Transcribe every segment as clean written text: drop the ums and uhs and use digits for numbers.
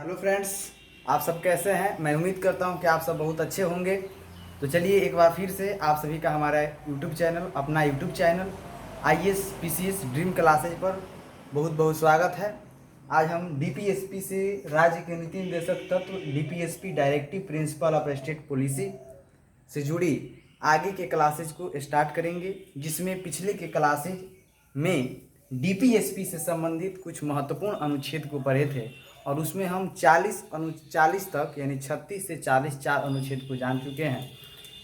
Hello friends, आप सब कैसे हैं। मैं उम्मीद करता हूं कि आप सब बहुत अच्छे होंगे। तो चलिए एक बार फिर से आप सभी का हमारा यूट्यूब चैनल, अपना YouTube channel IAS PCS dream classes पर बहुत बहुत स्वागत है। आज हम डीपीएसपी से राज्य के नीति निर्देशक तत्व DPSP directive principle of state policy से जुड़ी आगे के क्लासेज को स्टार्ट करेंगे, जिसमें पिछले के क्लासेज में डीपीएसपी से संबंधित कुछ महत्वपूर्ण अनुच्छेद को पढ़े थे और उसमें हम 40 तक यानी 36 से 40 4 अनुच्छेद को जान चुके हैं।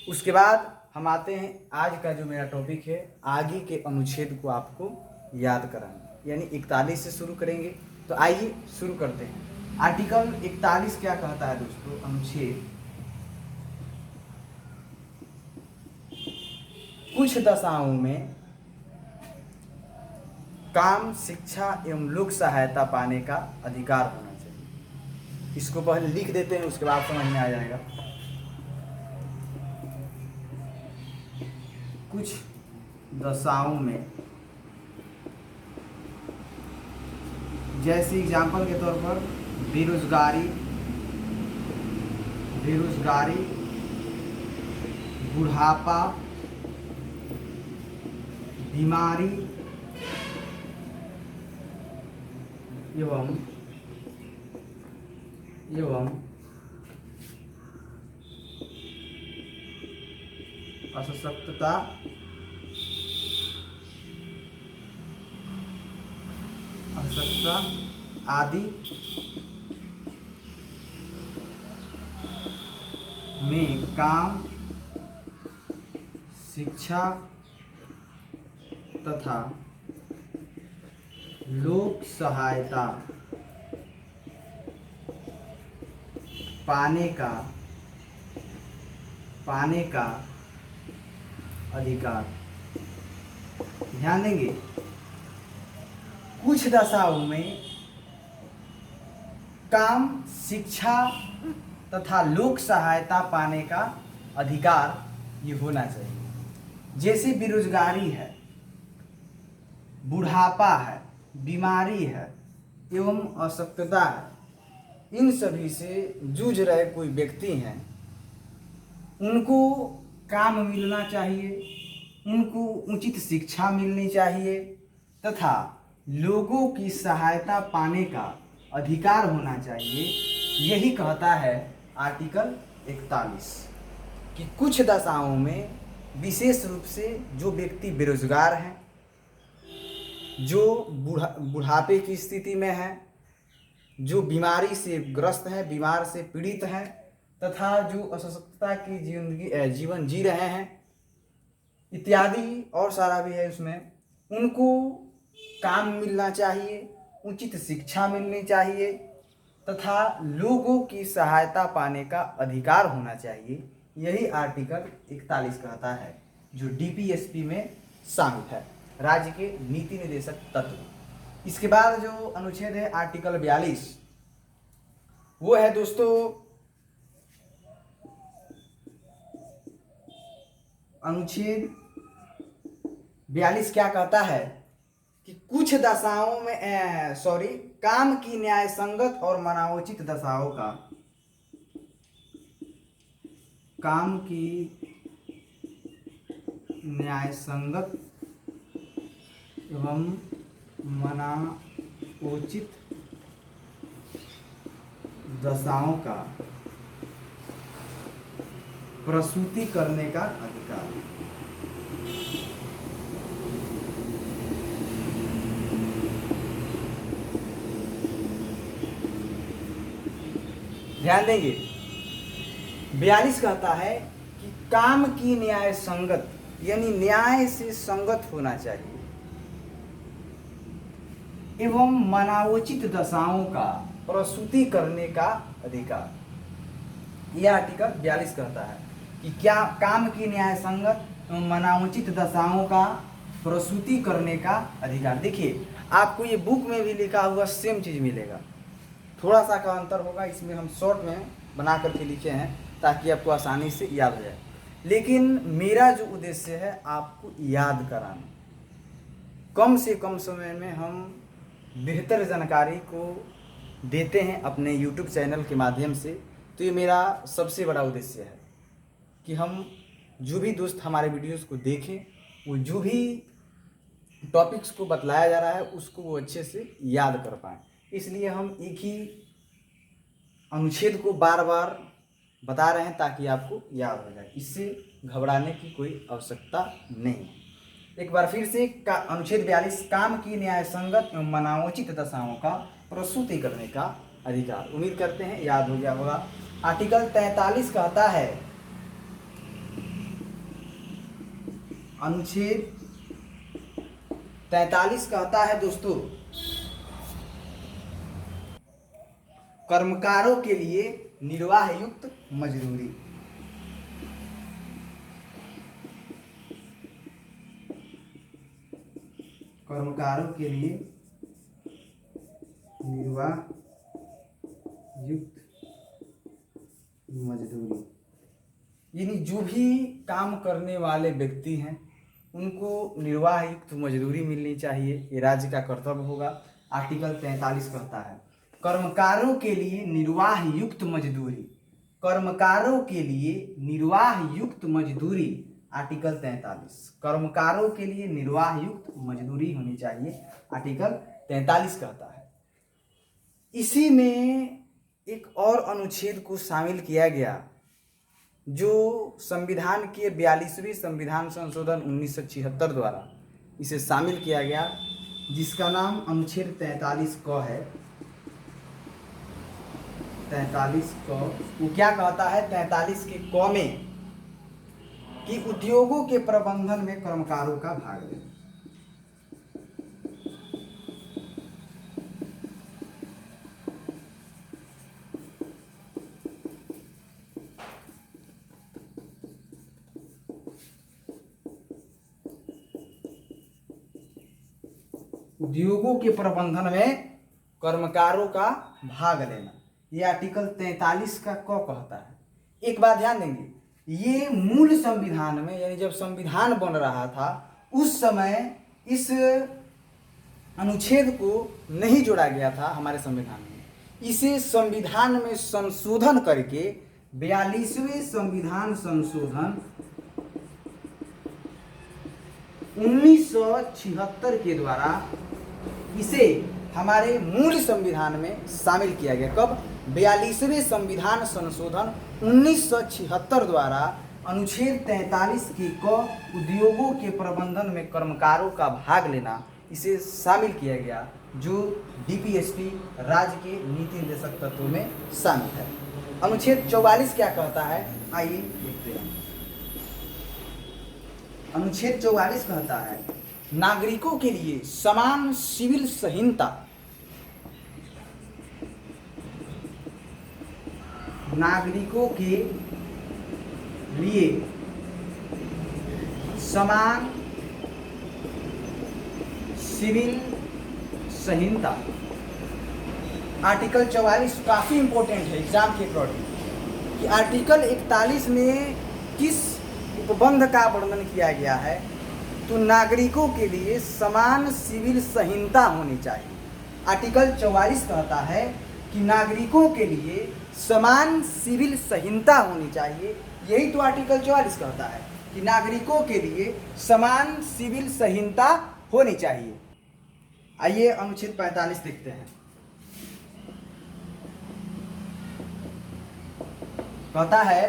उसके बाद हम आते हैं, आज का जो मेरा टॉपिक है आगे के अनुच्छेद को आपको याद कराना, यानी 41 से शुरू करेंगे। तो आइए शुरू करते हैं। आर्टिकल 41 क्या कहता है दोस्तों? अनुच्छेद कुछ दशाओं में काम, शिक्षा एवं लोक सहायता पाने का अधिकार होना चाहिए। इसको पहले लिख देते हैं, उसके बाद समझ में आ जाएगा। कुछ दशाओं में, जैसे एग्जाम्पल के तौर पर बेरोजगारी, बुढ़ापा, बीमारी एवं असशक्तता आदि में काम, शिक्षा तथा लोक सहायता पाने का अधिकार। ध्यान देंगे, कुछ दशाओं में काम, शिक्षा तथा लोक सहायता पाने का अधिकार ये होना चाहिए। जैसे बेरोजगारी है, बुढ़ापा है, बीमारी है एवं अशक्तता है, इन सभी से जूझ रहे कोई व्यक्ति हैं, उनको काम मिलना चाहिए, उनको उचित शिक्षा मिलनी चाहिए तथा लोगों की सहायता पाने का अधिकार होना चाहिए। यही कहता है आर्टिकल 41 कि कुछ दशाओं में, विशेष रूप से जो व्यक्ति बेरोजगार हैं, जो बुढ़ापे की स्थिति में है, जो बीमारी से ग्रस्त हैं, बीमार से पीड़ित हैं तथा जो असशक्तता की जीवन जी रहे हैं इत्यादि, और सारा भी है उसमें, उनको काम मिलना चाहिए, उचित शिक्षा मिलनी चाहिए तथा लोगों की सहायता पाने का अधिकार होना चाहिए। यही आर्टिकल 41 कहता है, जो डीपीएसपी में शामिल है, राज्य के नीति निर्देशक तत्व। इसके बाद जो अनुच्छेद है आर्टिकल 42, वो है दोस्तों अनुच्छेद 42 क्या कहता है कि कुछ दशाओं में काम की न्याय संगत और मनावोचित दशाओं का, काम की न्याय संगत एवं मनावोचित दशाओं का प्रसूति करने का अधिकार। ध्यान देंगे, 42 कहता है कि काम की न्याय संगत, यानी न्याय से संगत होना चाहिए, एवं मनावोचित दशाओं का प्रसूति करने का अधिकार। यह आर्टिकल 42 कहता है कि क्या काम की न्याय संगत एवं मनावोचित दशाओं का प्रसूति करने का अधिकार। देखिए, आपको ये बुक में भी लिखा हुआ सेम चीज़ मिलेगा, थोड़ा सा का अंतर होगा, इसमें हम शॉर्ट में बना करके लिखे हैं ताकि आपको आसानी से याद हो जाए। लेकिन मेरा जो उद्देश्य है आपको याद कराना, कम से कम समय में हम बेहतर जानकारी को देते हैं अपने यूट्यूब चैनल के माध्यम से, तो ये मेरा सबसे बड़ा उद्देश्य है कि हम जो भी दोस्त हमारे वीडियोस को देखें, वो जो भी टॉपिक्स को बतलाया जा रहा है उसको वो अच्छे से याद कर पाएँ। इसलिए हम एक ही अनुच्छेद को बार बार बता रहे हैं ताकि आपको याद हो जाए। इससे घबराने की कोई आवश्यकता नहीं। एक बार फिर से अनुच्छेद 42 काम की न्याय संगत एवं मनावोचित दशाओं का प्रस्तुति करने का अधिकार। उम्मीद करते हैं याद हो गया होगा। आर्टिकल 43 कहता है, अनुच्छेद 43 कहता है दोस्तों, कर्मकारों के लिए निर्वाह युक्त मजदूरी। कर्मकारों के लिए निर्वाह युक्त मजदूरी, यानी जो भी काम करने वाले व्यक्ति हैं उनको निर्वाह युक्त मजदूरी मिलनी चाहिए। ये राज्य का कर्तव्य होगा। आर्टिकल 43 कहता है कर्मकारों के लिए निर्वाह युक्त मजदूरी। कर्मकारों के लिए निर्वाह युक्त मजदूरी, आर्टिकल 43। कर्मकारों के लिए निर्वाह युक्त मजदूरी होनी चाहिए, आर्टिकल 43 कहता है। इसी में एक और अनुच्छेद को शामिल किया गया जो संविधान के 42वें संविधान संशोधन 1976 द्वारा इसे शामिल किया गया, जिसका नाम अनुच्छेद 43 क है। 43 क वो क्या कहता है? 43 के क में कि उद्योगों के प्रबंधन में कर्मकारों का भाग लेना। उद्योगों के प्रबंधन में कर्मकारों का भाग लेना, ये आर्टिकल 43 का क कहता है। एक बात ध्यान देंगे, ये मूल संविधान में, यानी जब संविधान बन रहा था उस समय इस अनुच्छेद को नहीं जोड़ा गया था हमारे संविधान में। इसे संविधान में संशोधन करके 42वें संविधान संशोधन 1976 के द्वारा इसे हमारे मूल संविधान में शामिल किया गया। कब? 42वें संविधान संशोधन 1976 द्वारा अनुच्छेद 43 के क उद्योगों के प्रबंधन में कर्मकारों का भाग लेना, इसे शामिल किया गया, जो डीपीएसपी राज्य के नीति निर्देशक तत्वों में शामिल है। अनुच्छेद 44 क्या कहता है, आइए देखते हैं। अनुच्छेद 44 कहता है नागरिकों के लिए समान सिविल संहिता। नागरिकों के लिए समान सिविल संहिता, आर्टिकल 44 काफी इंपॉर्टेंट है एग्जाम के अकॉर्डिंग कि आर्टिकल 41 में किस उपबंध का वर्णन किया गया है। तो नागरिकों के लिए समान सिविल संहिता होनी चाहिए। आर्टिकल 44 कहता है कि नागरिकों के लिए समान सिविल संहिता होनी चाहिए। यही तो आर्टिकल 44 कहता है कि नागरिकों के लिए समान सिविल संहिता होनी चाहिए। आइए अनुच्छेद 45 देखते हैं। कहता है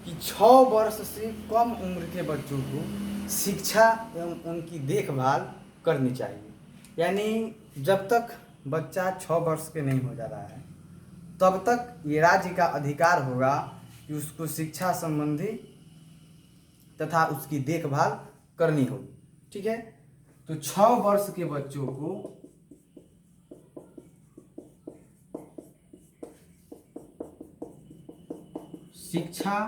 कि 6 वर्ष से कम उम्र के बच्चों को शिक्षा एवं उनकी देखभाल करनी चाहिए। यानी जब तक बच्चा 6 वर्ष के नहीं हो जा रहा है तब तक ये राज्य का अधिकार होगा कि उसको शिक्षा संबंधी तथा उसकी देखभाल करनी होगी। ठीक है, तो 6 वर्ष के बच्चों को शिक्षा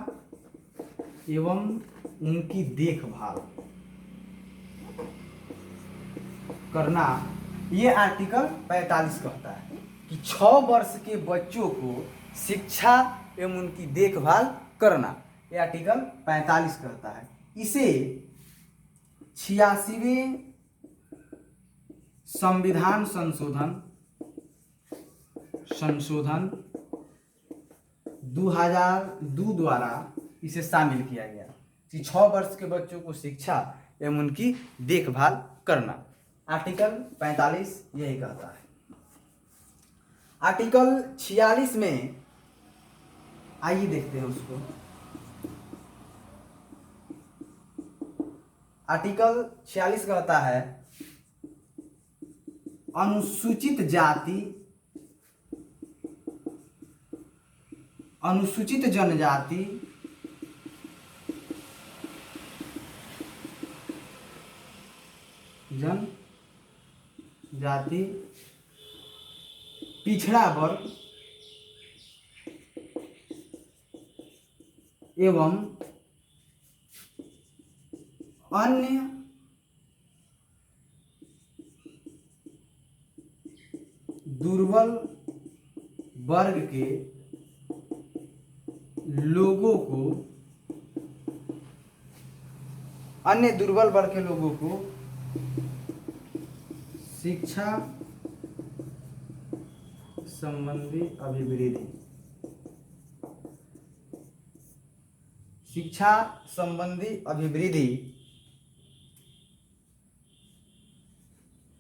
एवं उनकी देखभाल करना, ये आर्टिकल 45 कहता है कि 6 वर्ष के बच्चों को शिक्षा एवं उनकी देखभाल करना, ये आर्टिकल 45 कहता है। इसे 86वें संविधान संशोधन संशोधन 2002 द्वारा इसे शामिल किया गया कि 6 वर्ष के बच्चों को शिक्षा एवं उनकी देखभाल करना। आर्टिकल 45 यही कहता है। आर्टिकल 46 में आइए देखते हैं उसको। आर्टिकल 46 कहता है अनुसूचित जाति, अनुसूचित जनजाति, जनजाति, पिछड़ा वर्ग एवं अन्य दुर्बल वर्ग के लोगों को, अन्य दुर्बल वर्ग के लोगों को शिक्षा संबंधी अभिवृद्धि, शिक्षा संबंधी अभिवृद्धि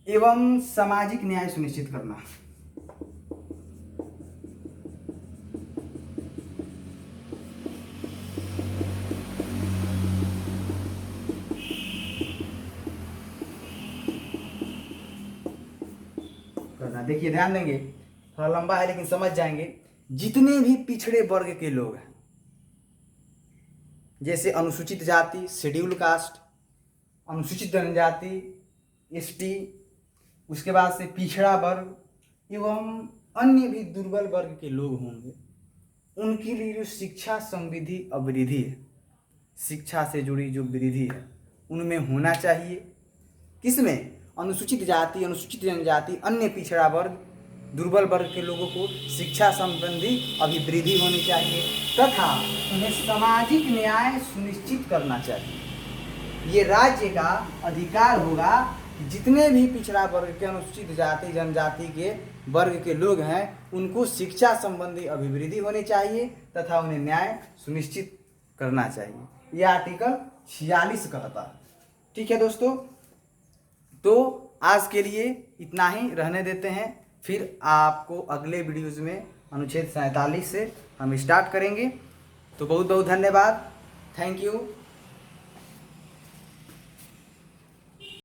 एवं सामाजिक न्याय सुनिश्चित करना। देखिए ध्यान देंगे, थोड़ा लंबा है लेकिन समझ जाएंगे। जितने भी पिछड़े वर्ग के लोग हैं, जैसे अनुसूचित जाति शेड्यूल कास्ट, अनुसूचित जनजाति एसटी, उसके बाद से पिछड़ा वर्ग एवं अन्य भी दुर्बल वर्ग के लोग होंगे, उनके लिए जो शिक्षा संबंधी अभिवृद्धि है, शिक्षा से जुड़ी जो वृद्धि है उनमें होना चाहिए। किसमें? अनुसूचित जाति, अनुसूचित जनजाति, अन्य पिछड़ा वर्ग, दुर्बल वर्ग के लोगों को शिक्षा संबंधी अभिवृद्धि होनी चाहिए तथा उन्हें सामाजिक न्याय सुनिश्चित करना चाहिए। ये राज्य का अधिकार होगा कि जितने भी पिछड़ा वर्ग के, अनुसूचित जाति जनजाति के वर्ग के लोग हैं उनको शिक्षा संबंधी अभिवृद्धि होनी चाहिए तथा उन्हें न्याय सुनिश्चित करना चाहिए। यह आर्टिकल 46 कहता है। ठीक है दोस्तों, तो आज के लिए इतना ही रहने देते हैं, फिर आपको अगले वीडियोज़ में अनुच्छेद 47 से हम स्टार्ट करेंगे। तो बहुत बहुत धन्यवाद। Thank you.